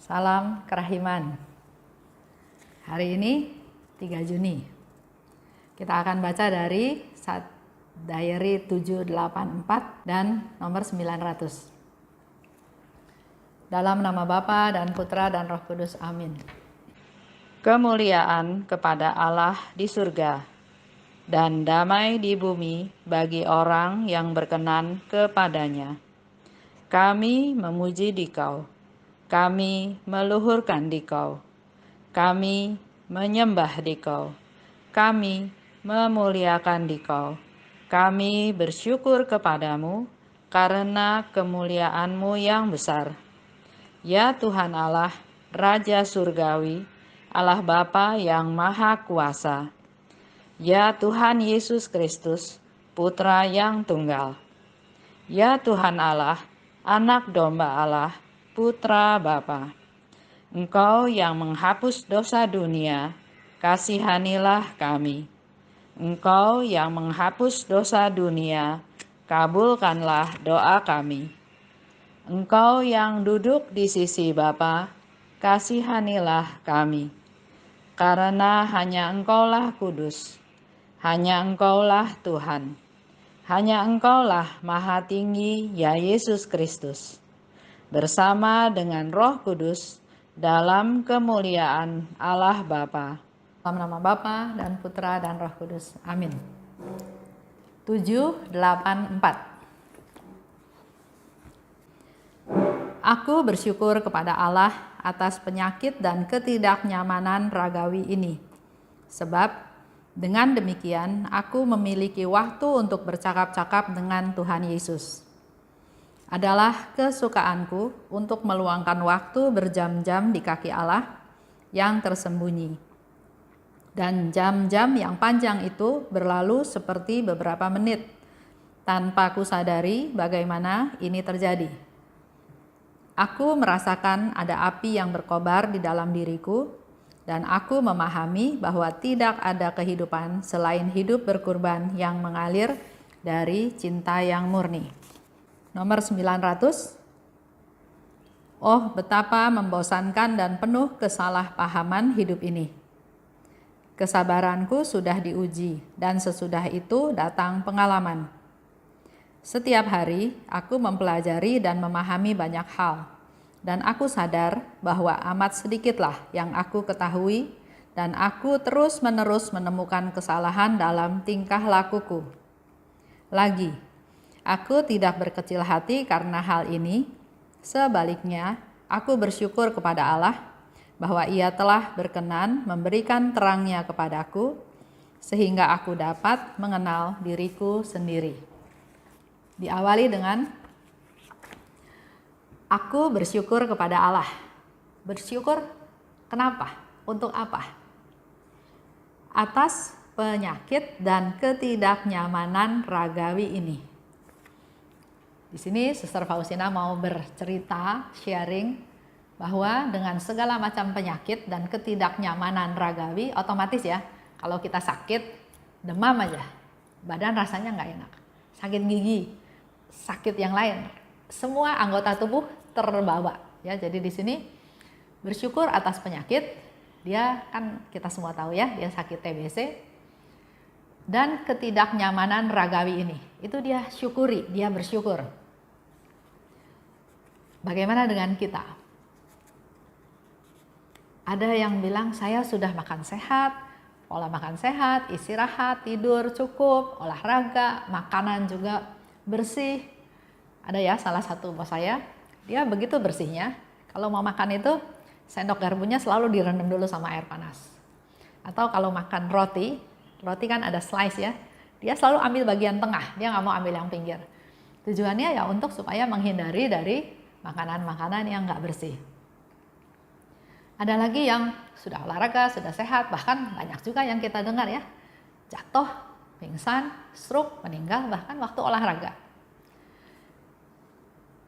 Salam kerahiman. Hari ini 3 Juni. Kita akan baca dari Diary 784 dan nomor 900. Dalam nama Bapa dan Putra dan Roh Kudus. Amin. Kemuliaan kepada Allah di surga dan damai di bumi bagi orang yang berkenan kepadanya. Kami memuji Dikau, kami meluhurkan Dikau, kami menyembah Dikau, kami memuliakan Dikau, kami bersyukur kepadamu karena kemuliaan-Mu yang besar. Ya Tuhan Allah, Raja Surgawi, Allah Bapa yang Maha Kuasa. Ya Tuhan Yesus Kristus, Putra yang Tunggal. Ya Tuhan Allah, Anak Domba Allah, Putra Bapa. Engkau yang menghapus dosa dunia, kasihanilah kami. Engkau yang menghapus dosa dunia, kabulkanlah doa kami. Engkau yang duduk di sisi Bapa, kasihanilah kami. Karena hanya Engkaulah kudus, hanya Engkaulah Tuhan, hanya Engkaulah Maha Tinggi, ya Yesus Kristus, bersama dengan Roh Kudus dalam kemuliaan Allah Bapa. Dalam nama Bapa dan Putra dan Roh Kudus. Amin. 784. Aku bersyukur kepada Allah atas penyakit dan ketidaknyamanan ragawi ini. Sebab dengan demikian aku memiliki waktu untuk bercakap-cakap dengan Tuhan Yesus. Adalah kesukaanku untuk meluangkan waktu berjam-jam di kaki Allah yang tersembunyi. Dan jam-jam yang panjang itu berlalu seperti beberapa menit tanpa ku sadari bagaimana ini terjadi. Aku merasakan ada api yang berkobar di dalam diriku, dan aku memahami bahwa tidak ada kehidupan selain hidup berkurban yang mengalir dari cinta yang murni. Nomor 900. Oh, betapa membosankan dan penuh kesalahpahaman hidup ini. Kesabaranku sudah diuji, dan sesudah itu datang pengalaman. Setiap hari aku mempelajari dan memahami banyak hal, dan aku sadar bahwa amat sedikitlah yang aku ketahui, dan aku terus-menerus menemukan kesalahan dalam tingkah lakuku. Lagi, aku tidak berkecil hati karena hal ini. Sebaliknya, aku bersyukur kepada Allah bahwa Ia telah berkenan memberikan terangnya kepadaku, sehingga aku dapat mengenal diriku sendiri. Diawali dengan aku bersyukur kepada Allah. Bersyukur kenapa? Untuk apa? Atas penyakit dan ketidaknyamanan ragawi ini. Di sini Suster Faustina mau bercerita, sharing bahwa dengan segala macam penyakit dan ketidaknyamanan ragawi, otomatis ya, kalau kita sakit, demam aja, badan rasanya nggak enak. Sakit gigi, sakit yang lain, semua anggota tubuh terbawa ya. Jadi di sini bersyukur atas penyakit, dia kan kita semua tahu ya, dia sakit TBC, dan ketidaknyamanan ragawi ini, itu dia syukuri, dia bersyukur. Bagaimana dengan kita? Ada yang bilang saya sudah makan sehat, pola makan sehat, istirahat, tidur cukup, olahraga, makanan juga bersih. Ada ya salah satu bos saya, dia begitu bersihnya, kalau mau makan itu sendok garpunya selalu direndam dulu sama air panas. Atau kalau makan roti kan ada slice ya, dia selalu ambil bagian tengah, dia nggak mau ambil yang pinggir. Tujuannya ya untuk supaya menghindari dari makanan-makanan yang nggak bersih. Ada lagi yang sudah olahraga, sudah sehat, bahkan banyak juga yang kita dengar ya, jatuh, pingsan, stroke, meninggal bahkan waktu olahraga.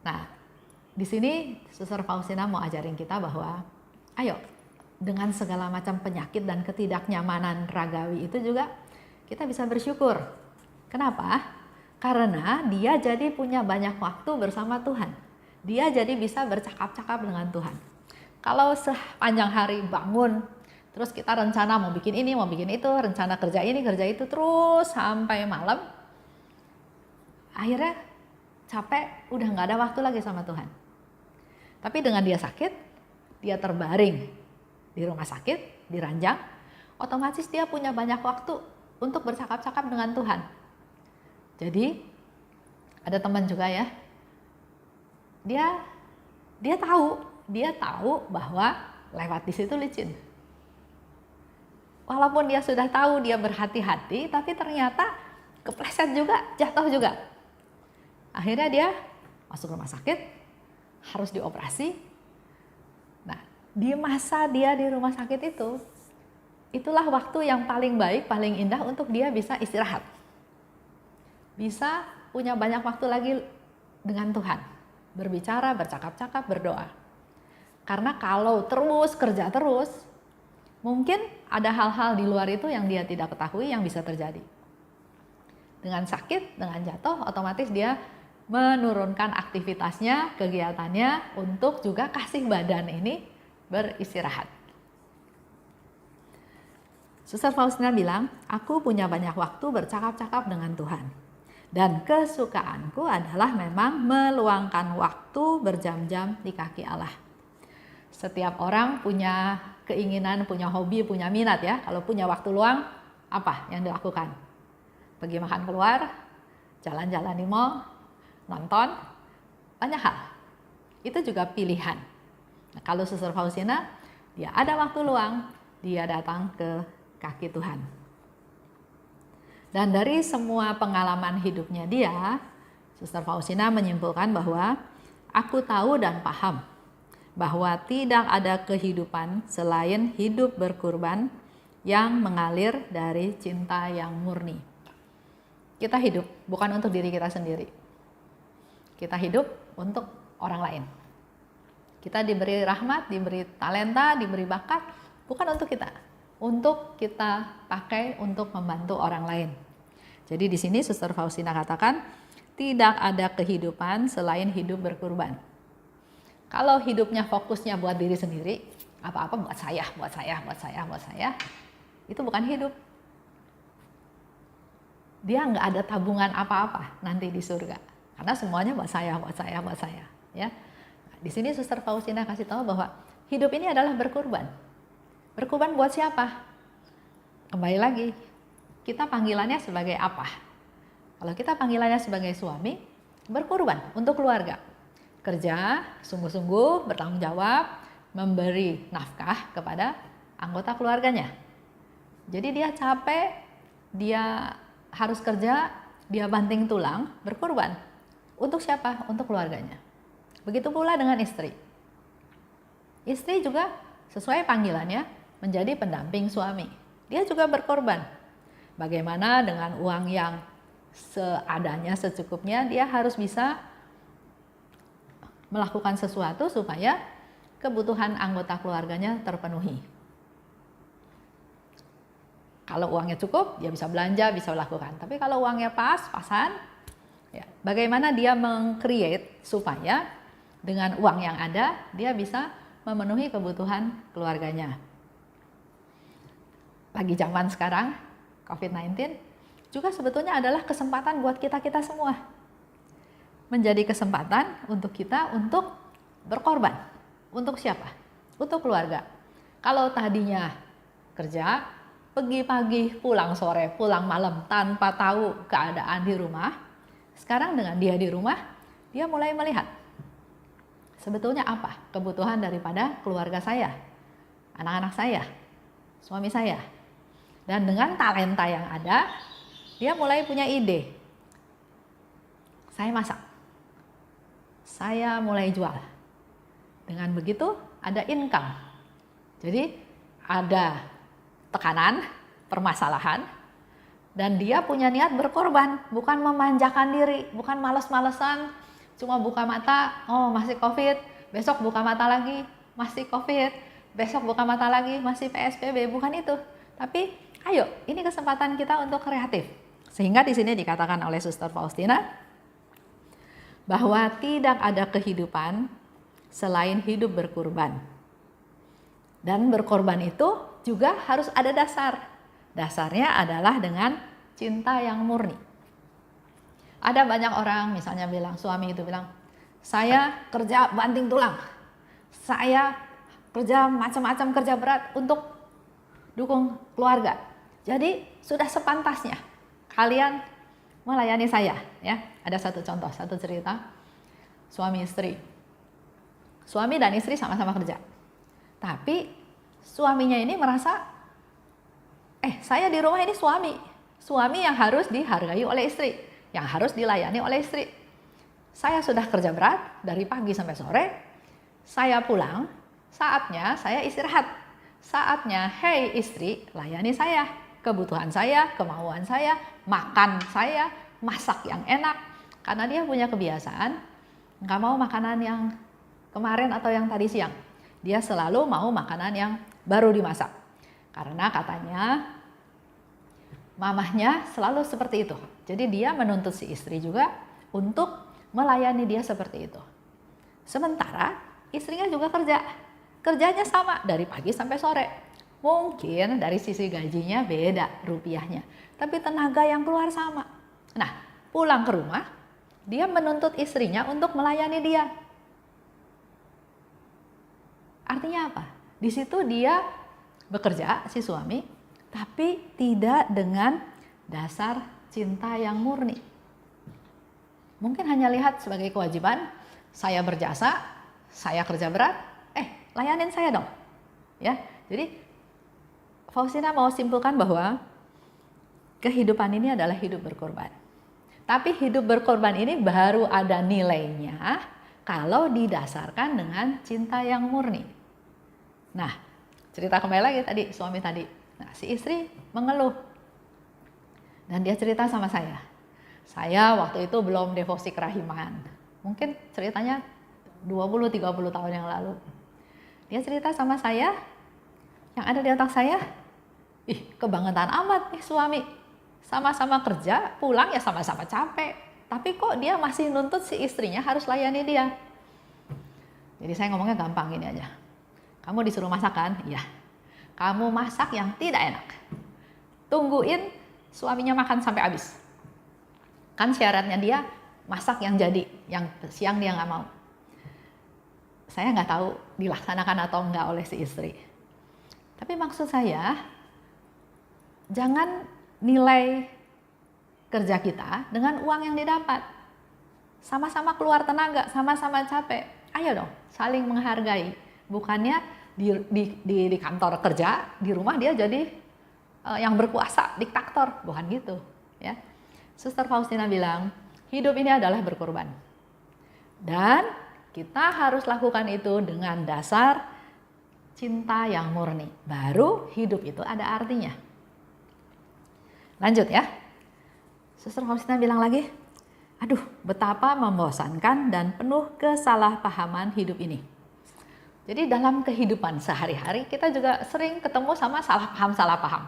Nah, di sini Suster Faustina mau ajarin kita bahwa ayo, dengan segala macam penyakit dan ketidaknyamanan ragawi itu juga kita bisa bersyukur. Kenapa? Karena dia jadi punya banyak waktu bersama Tuhan. Dia jadi bisa bercakap-cakap dengan Tuhan. Kalau sepanjang hari bangun, terus kita rencana mau bikin ini, mau bikin itu, rencana kerja ini, kerja itu, terus sampai malam, akhirnya capek, udah nggak ada waktu lagi sama Tuhan. Tapi dengan dia sakit, dia terbaring di rumah sakit, di ranjang, otomatis dia punya banyak waktu untuk bercakap-cakap dengan Tuhan. Jadi ada teman juga ya, dia tahu bahwa lewat di situ licin. Walaupun dia sudah tahu, dia berhati-hati, tapi ternyata kepleset juga, jatuh juga. Akhirnya dia masuk rumah sakit, harus dioperasi. Nah, di masa dia di rumah sakit itulah waktu yang paling baik, paling indah untuk dia bisa istirahat. Bisa punya banyak waktu lagi dengan Tuhan. Berbicara, bercakap-cakap, berdoa. Karena kalau terus kerja terus, mungkin ada hal-hal di luar itu yang dia tidak ketahui yang bisa terjadi. Dengan sakit, dengan jatuh, otomatis dia menurunkan aktivitasnya, kegiatannya untuk juga kasih badan ini beristirahat. Suster Faustina bilang, aku punya banyak waktu bercakap-cakap dengan Tuhan. Dan kesukaanku adalah memang meluangkan waktu berjam-jam di kaki Allah. Setiap orang punya keinginan, punya hobi, punya minat ya. Kalau punya waktu luang, apa yang dilakukan? Pergi makan keluar, jalan-jalan di mall, nonton, banyak hal. Itu juga pilihan. Nah, kalau Suster Faustina, dia ada waktu luang, dia datang ke kaki Tuhan. Dan dari semua pengalaman hidupnya dia, Suster Faustina menyimpulkan bahwa aku tahu dan paham bahwa tidak ada kehidupan selain hidup berkurban yang mengalir dari cinta yang murni. Kita hidup bukan untuk diri kita sendiri. Kita hidup untuk orang lain. Kita diberi rahmat, diberi talenta, diberi bakat, bukan untuk kita. Untuk kita pakai untuk membantu orang lain. Jadi di sini Suster Faustina katakan, tidak ada kehidupan selain hidup berkurban. Kalau hidupnya fokusnya buat diri sendiri, apa-apa buat saya, itu bukan hidup. Dia nggak ada tabungan apa-apa nanti di surga. Karena semuanya buat saya. Ya. Di sini Suster Faustina kasih tahu bahwa hidup ini adalah berkurban. Berkorban buat siapa? Kembali lagi, kita panggilannya sebagai apa? Kalau kita panggilannya sebagai suami, berkorban untuk keluarga. Kerja, sungguh-sungguh, bertanggung jawab, memberi nafkah kepada anggota keluarganya. Jadi dia capek, dia harus kerja, dia banting tulang, berkorban. Untuk siapa? Untuk keluarganya. Begitu pula dengan istri. Istri juga sesuai panggilannya, menjadi pendamping suami. Dia juga berkorban. Bagaimana dengan uang yang seadanya, secukupnya, dia harus bisa melakukan sesuatu supaya kebutuhan anggota keluarganya terpenuhi. Kalau uangnya cukup, dia bisa belanja, bisa lakukan. Tapi kalau uangnya pas-pasan, ya, bagaimana dia meng-create supaya dengan uang yang ada, dia bisa memenuhi kebutuhan keluarganya. Lagi zaman sekarang, COVID-19, juga sebetulnya adalah kesempatan buat kita-kita semua. Menjadi kesempatan untuk kita untuk berkorban. Untuk siapa? Untuk keluarga. Kalau tadinya kerja, pergi pagi, pulang sore, pulang malam, tanpa tahu keadaan di rumah, sekarang dengan dia di rumah, dia mulai melihat sebetulnya apa kebutuhan daripada keluarga saya, anak-anak saya, suami saya. Dan dengan talenta yang ada, dia mulai punya ide. Saya masak, saya mulai jual. Dengan begitu ada income. Jadi ada tekanan, permasalahan, dan dia punya niat berkorban, bukan memanjakan diri, bukan malas-malesan, cuma buka mata, oh masih COVID, besok buka mata lagi, masih COVID, besok buka mata lagi, masih PSBB, bukan itu. Tapi ayo, ini kesempatan kita untuk kreatif. Sehingga di sini dikatakan oleh Suster Faustina bahwa tidak ada kehidupan selain hidup berkorban. Dan berkorban itu juga harus ada dasar. Dasarnya adalah dengan cinta yang murni. Ada banyak orang misalnya bilang, suami itu bilang, saya kerja banting tulang, saya kerja macam-macam, kerja berat untuk dukung keluarga. Jadi sudah sepantasnya kalian melayani saya, ya. Ada satu contoh, satu cerita suami istri. Suami dan istri sama-sama kerja. Tapi suaminya ini merasa, saya di rumah ini suami yang harus dihargai oleh istri, yang harus dilayani oleh istri. Saya sudah kerja berat dari pagi sampai sore, saya pulang, saatnya saya istirahat. Saatnya, hei istri, layani saya, kebutuhan saya, kemauan saya, makan saya, masak yang enak. Karena dia punya kebiasaan, nggak mau makanan yang kemarin atau yang tadi siang. Dia selalu mau makanan yang baru dimasak. Karena katanya, mamahnya selalu seperti itu. Jadi dia menuntut si istri juga untuk melayani dia seperti itu. Sementara istrinya juga kerja. Kerjanya sama dari pagi sampai sore. Mungkin dari sisi gajinya beda rupiahnya, tapi tenaga yang keluar sama. Nah, pulang ke rumah, dia menuntut istrinya untuk melayani dia. Artinya apa? Di situ dia bekerja, si suami, tapi tidak dengan dasar cinta yang murni. Mungkin hanya lihat sebagai kewajiban, saya berjasa, saya kerja berat, layanin saya dong. Ya. Jadi Faustina mau simpulkan bahwa kehidupan ini adalah hidup berkorban. Tapi hidup berkorban ini baru ada nilainya kalau didasarkan dengan cinta yang murni. Nah, cerita kembali lagi tadi, suami tadi. Nah, si istri mengeluh. Dan dia cerita sama saya. Saya waktu itu belum devosi kerahiman. Mungkin ceritanya 20-30 tahun yang lalu. Dia cerita sama saya, yang ada di otak saya, kebangetan amat nih suami. Sama-sama kerja, pulang ya sama-sama capek. Tapi kok dia masih nuntut si istrinya harus layani dia. Jadi saya ngomongnya gampang gini aja. Kamu disuruh masak kan? Iya. Kamu masak yang tidak enak. Tungguin suaminya makan sampai habis. Kan syaratnya dia masak yang jadi, yang siang dia nggak mau. Saya nggak tahu dilaksanakan atau enggak oleh si istri. Tapi maksud saya, jangan nilai kerja kita dengan uang yang didapat. Sama-sama keluar tenaga, sama-sama capek. Ayo dong, saling menghargai. Bukannya di kantor kerja, di rumah dia jadi yang berkuasa, diktator. Bukan gitu. Ya. Suster Faustina bilang, hidup ini adalah berkorban. Dan kita harus lakukan itu dengan dasar cinta yang murni. Baru hidup itu ada artinya. Lanjut ya. Suster Faustina bilang lagi, aduh betapa membosankan dan penuh kesalahpahaman hidup ini. Jadi dalam kehidupan sehari-hari kita juga sering ketemu sama salah paham.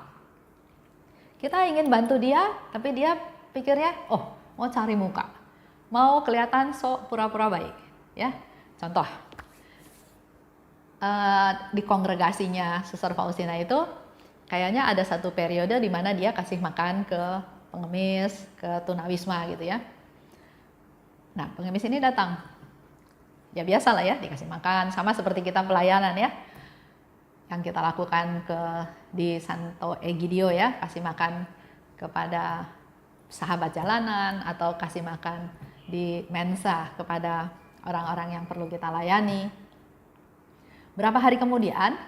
Kita ingin bantu dia, tapi dia pikirnya, mau cari muka. Mau kelihatan sok pura-pura baik. Ya, contoh di kongregasinya Suster Faustina itu kayaknya ada satu periode di mana dia kasih makan ke pengemis, ke tunawisma gitu ya. Nah, pengemis ini datang, ya biasa lah ya, dikasih makan, sama seperti kita pelayanan ya, yang kita lakukan di Santo Egidio ya, kasih makan kepada sahabat jalanan atau kasih makan di mensa kepada orang-orang yang perlu kita layani. Berapa hari kemudian,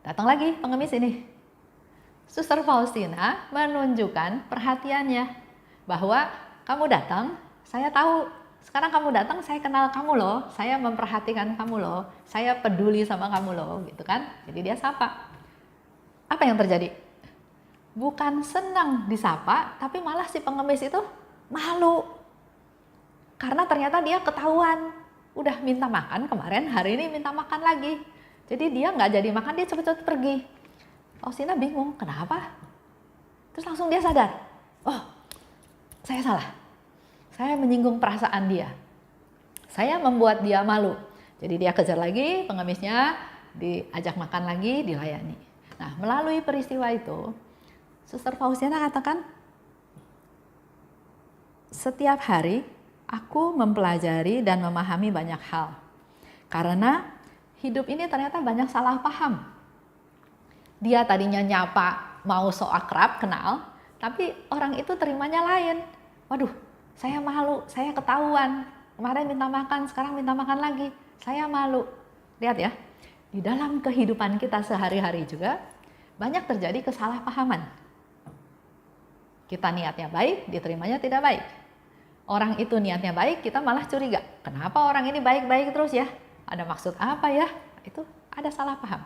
datang lagi pengemis ini. Suster Faustina menunjukkan perhatiannya bahwa kamu datang, saya tahu. Sekarang kamu datang, saya kenal kamu loh. Saya memperhatikan kamu loh. Saya peduli sama kamu loh, gitu kan? Jadi dia sapa. Apa yang terjadi? Bukan senang disapa, tapi malah si pengemis itu malu. Karena ternyata dia ketahuan, udah minta makan kemarin, hari ini minta makan lagi. Jadi dia nggak jadi makan, dia cepet-cepet pergi. Faustina bingung, kenapa? Terus langsung dia sadar, saya salah. Saya menyinggung perasaan dia. Saya membuat dia malu. Jadi dia kejar lagi pengemisnya, diajak makan lagi, dilayani. Nah, melalui peristiwa itu, Suster Faustina katakan, setiap hari aku mempelajari dan memahami banyak hal. Karena hidup ini ternyata banyak salah paham. Dia tadinya nyapa, mau so akrab, kenal, tapi orang itu terimanya lain. Waduh, saya malu, saya ketahuan. Kemarin minta makan, sekarang minta makan lagi. Saya malu. Lihat ya, di dalam kehidupan kita sehari-hari juga banyak terjadi kesalahpahaman. Kita niatnya baik, diterimanya tidak baik. Orang itu niatnya baik, kita malah curiga. Kenapa orang ini baik-baik terus ya? Ada maksud apa ya? Itu ada salah paham.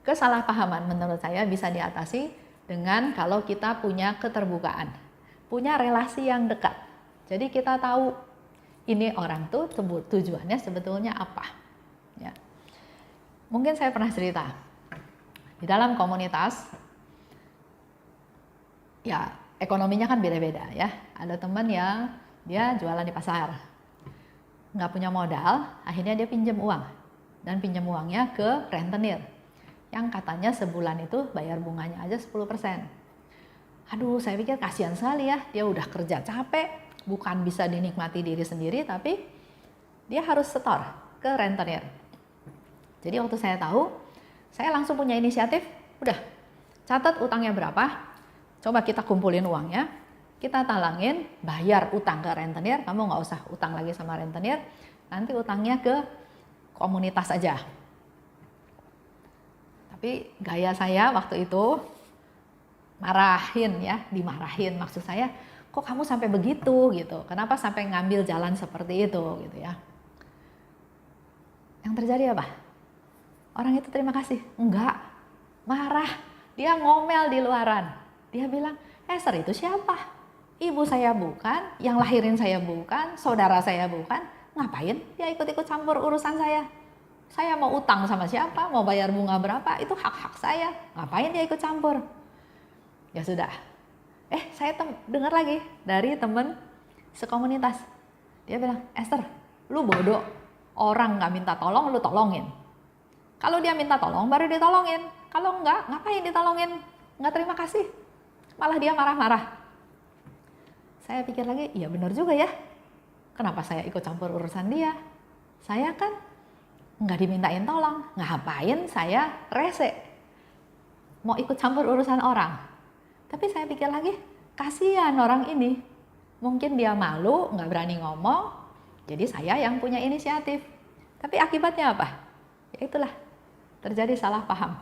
Kesalahpahaman menurut saya bisa diatasi dengan kalau kita punya keterbukaan, punya relasi yang dekat. Jadi kita tahu ini orang tuh tujuannya sebetulnya apa. Ya. Mungkin saya pernah cerita di dalam komunitas, ya ekonominya kan beda-beda ya. Ada teman yang dia jualan di pasar, nggak punya modal, akhirnya dia pinjam uang dan pinjam uangnya ke rentenir yang katanya sebulan itu bayar bunganya aja 10%. Aduh, saya pikir kasihan sekali ya, dia udah kerja capek, bukan bisa dinikmati diri sendiri, tapi dia harus setor ke rentenir. Jadi waktu saya tahu, saya langsung punya inisiatif, udah catat utangnya berapa, coba kita kumpulin uangnya, kita talangin, bayar utang ke rentenir, kamu nggak usah utang lagi sama rentenir, nanti utangnya ke komunitas aja. Tapi gaya saya waktu itu dimarahin, maksud saya, kok kamu sampai begitu gitu, kenapa sampai ngambil jalan seperti itu gitu ya. Yang terjadi apa? Orang itu terima kasih? Enggak, marah, dia ngomel di luaran, dia bilang, Esther itu siapa? Ibu saya bukan, yang lahirin saya bukan, saudara saya bukan, ngapain dia ikut-ikut campur urusan saya? Saya mau utang sama siapa, mau bayar bunga berapa, itu hak-hak saya, ngapain dia ikut campur? Ya sudah, saya dengar lagi dari temen sekomunitas, dia bilang, Esther, lu bodoh, orang nggak minta tolong, lu tolongin. Kalau dia minta tolong, baru ditolongin. Kalau enggak, ngapain ditolongin? Nggak terima kasih, malah dia marah-marah. Saya pikir lagi, iya benar juga ya, kenapa saya ikut campur urusan dia? Saya kan nggak dimintain tolong, ngapain saya rese mau ikut campur urusan orang? Tapi saya pikir lagi, kasihan orang ini, mungkin dia malu, nggak berani ngomong, jadi saya yang punya inisiatif. Tapi akibatnya apa? Ya itulah, terjadi salah paham.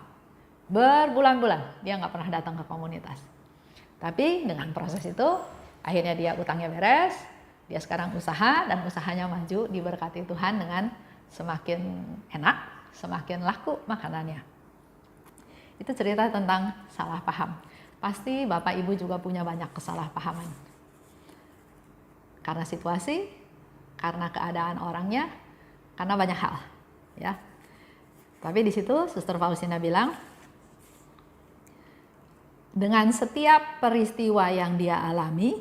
Berbulan-bulan dia nggak pernah datang ke komunitas. Tapi dengan proses itu, akhirnya dia utangnya beres, dia sekarang usaha dan usahanya maju, diberkati Tuhan dengan semakin enak, semakin laku makanannya. Itu cerita tentang salah paham. Pasti Bapak Ibu juga punya banyak kesalahpahaman. Karena situasi, karena keadaan orangnya, karena banyak hal, ya. Tapi di situ Suster Faustina bilang, dengan setiap peristiwa yang dia alami,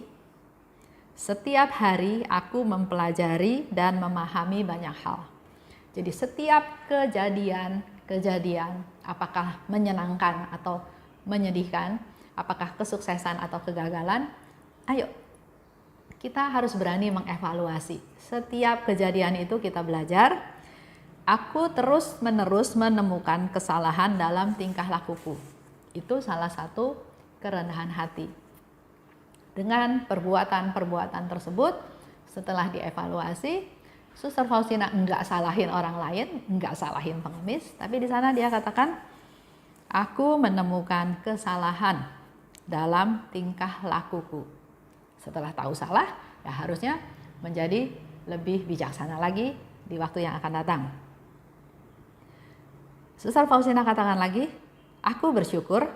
setiap hari aku mempelajari dan memahami banyak hal. Jadi setiap kejadian, apakah menyenangkan atau menyedihkan, apakah kesuksesan atau kegagalan, ayo kita harus berani mengevaluasi. Setiap kejadian itu kita belajar, aku terus-menerus menemukan kesalahan dalam tingkah lakuku. Itu salah satu kerendahan hati. Dengan perbuatan-perbuatan tersebut, setelah dievaluasi, Suster Faustina enggak salahin orang lain, enggak salahin pengemis, tapi di sana dia katakan, aku menemukan kesalahan dalam tingkah lakuku. Setelah tahu salah, ya harusnya menjadi lebih bijaksana lagi di waktu yang akan datang. Suster Faustina katakan lagi, aku bersyukur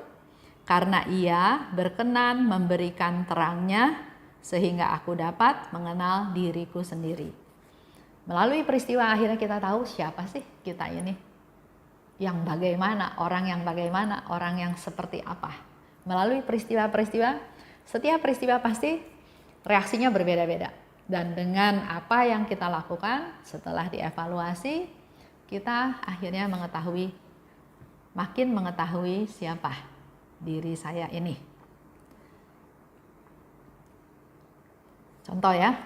karena ia berkenan memberikan terangnya sehingga aku dapat mengenal diriku sendiri. Melalui peristiwa akhirnya kita tahu siapa sih kita ini. Yang bagaimana, orang yang seperti apa. Melalui peristiwa-peristiwa, setiap peristiwa pasti reaksinya berbeda-beda. Dan dengan apa yang kita lakukan setelah dievaluasi, kita akhirnya makin mengetahui siapa diri saya ini. Contoh ya,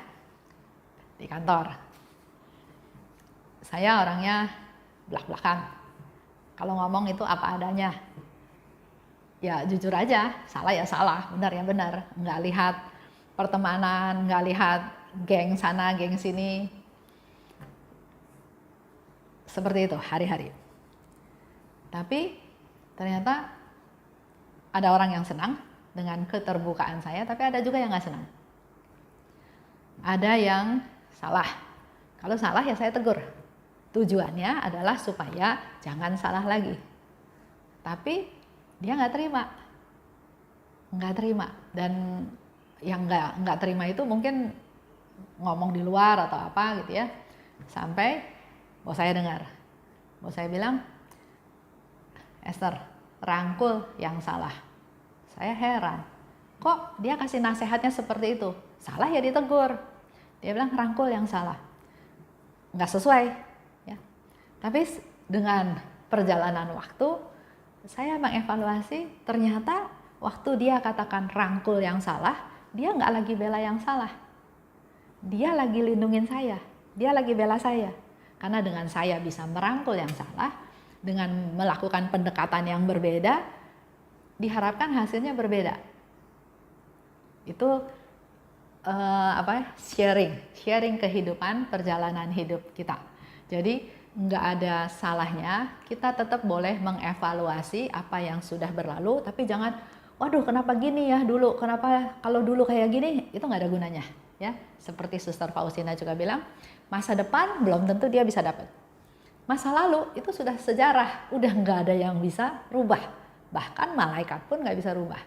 di kantor. Saya orangnya blak-blakan. Kalau ngomong itu apa adanya. Ya jujur aja, salah ya salah, benar ya benar. Nggak lihat pertemanan, nggak lihat geng sana, geng sini. Seperti itu hari-hari. Tapi ternyata ada orang yang senang dengan keterbukaan saya, tapi ada juga yang nggak senang. Ada yang salah. Kalau salah ya saya tegur. Tujuannya adalah supaya jangan salah lagi. Tapi dia nggak terima. Dan yang nggak terima itu mungkin ngomong di luar atau apa gitu ya. Sampai bos saya dengar. Bos saya bilang, Esther, rangkul yang salah. Saya heran. Kok dia kasih nasihatnya seperti itu? Salah ya ditegur. Dia bilang rangkul yang salah. Nggak sesuai. Ya. Tapi dengan perjalanan waktu, saya mengevaluasi, ternyata waktu dia katakan rangkul yang salah, dia nggak lagi bela yang salah. Dia lagi lindungin saya. Dia lagi bela saya. Karena dengan saya bisa merangkul yang salah, dengan melakukan pendekatan yang berbeda, diharapkan hasilnya berbeda. Itu sharing kehidupan, perjalanan hidup kita. Jadi nggak ada salahnya, kita tetap boleh mengevaluasi apa yang sudah berlalu, tapi jangan, waduh kenapa gini ya dulu, kenapa kalau dulu kayak gini, itu nggak ada gunanya. Ya, seperti Suster Faustina juga bilang, masa depan belum tentu dia bisa dapat. Masa lalu itu sudah sejarah, udah nggak ada yang bisa rubah. Bahkan malaikat pun nggak bisa rubah.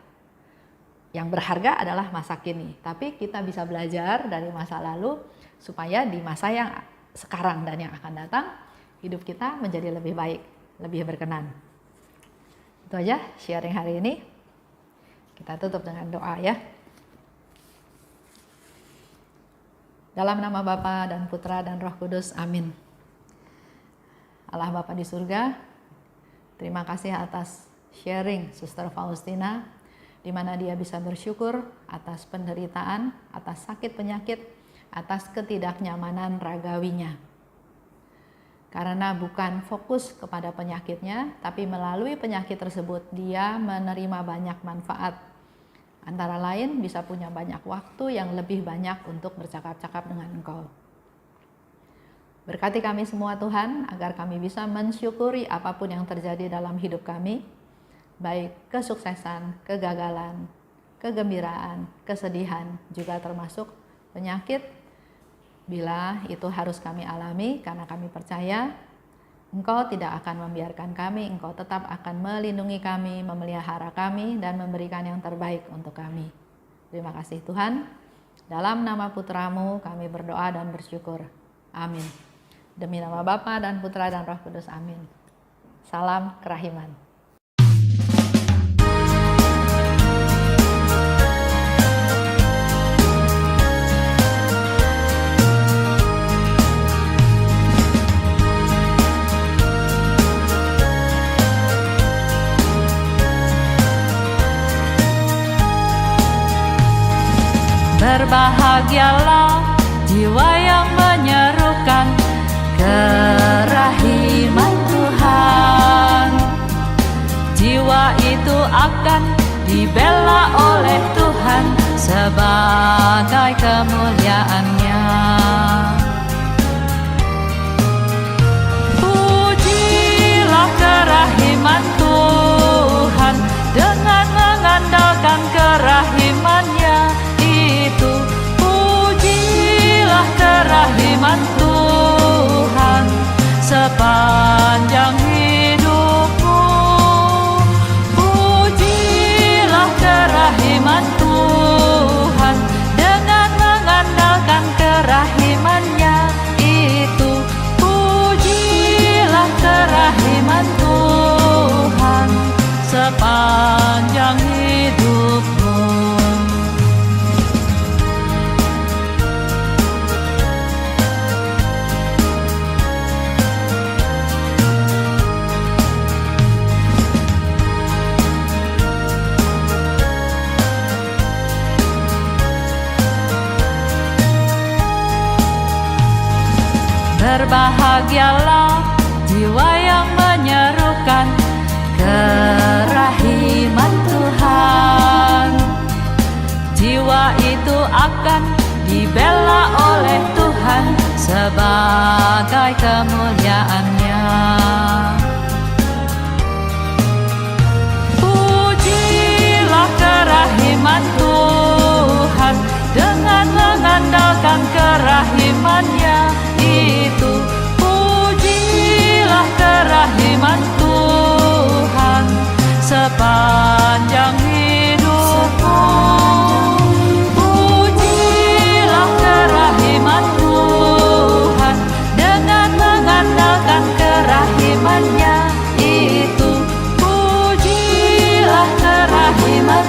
Yang berharga adalah masa kini. Tapi kita bisa belajar dari masa lalu supaya di masa yang sekarang dan yang akan datang, hidup kita menjadi lebih baik, lebih berkenan. Itu aja sharing hari ini. Kita tutup dengan doa ya. Dalam nama Bapa dan Putra dan Roh Kudus, amin. Allah Bapa di surga, terima kasih atas sharing Suster Faustina, di mana dia bisa bersyukur atas penderitaan, atas sakit penyakit, atas ketidaknyamanan ragawinya. Karena bukan fokus kepada penyakitnya, tapi melalui penyakit tersebut dia menerima banyak manfaat. Antara lain bisa punya banyak waktu yang lebih banyak untuk bercakap-cakap dengan Engkau. Berkati kami semua Tuhan, agar kami bisa mensyukuri apapun yang terjadi dalam hidup kami, baik kesuksesan, kegagalan, kegembiraan, kesedihan, juga termasuk penyakit. Bila itu harus kami alami, karena kami percaya Engkau tidak akan membiarkan kami, Engkau tetap akan melindungi kami, memelihara kami, dan memberikan yang terbaik untuk kami. Terima kasih Tuhan. Dalam nama Putra-Mu kami berdoa dan bersyukur. Amin. Demi nama Bapa dan Putra dan Roh Kudus, amin. Salam kerahiman. Berbahagialah jiwa yang menyerukan kerahiman Tuhan. Jiwa itu akan dibela oleh Tuhan sebagai kemuliaan-Nya. Pujilah kerahiman Tuhan dengan mengandalkan kerahiman-Nya. Pujilah kerahiman Tuhan sepanjang hidupmu. Pujilah kerahiman Tuhan dengan mengandalkan Berbahagialah jiwa yang menyerukan kerahiman Tuhan. Jiwa itu akan dibela oleh Tuhan sebagai kemuliaan-Nya. Pujilah kerahiman Tuhan dengan mengandalkan kerahiman-Nya itu. Pujilah kerahiman Tuhan sepanjang hidupmu. Pujilah kerahiman Tuhan dengan mengandalkan kerahiman-Nya itu. Pujilah kerahiman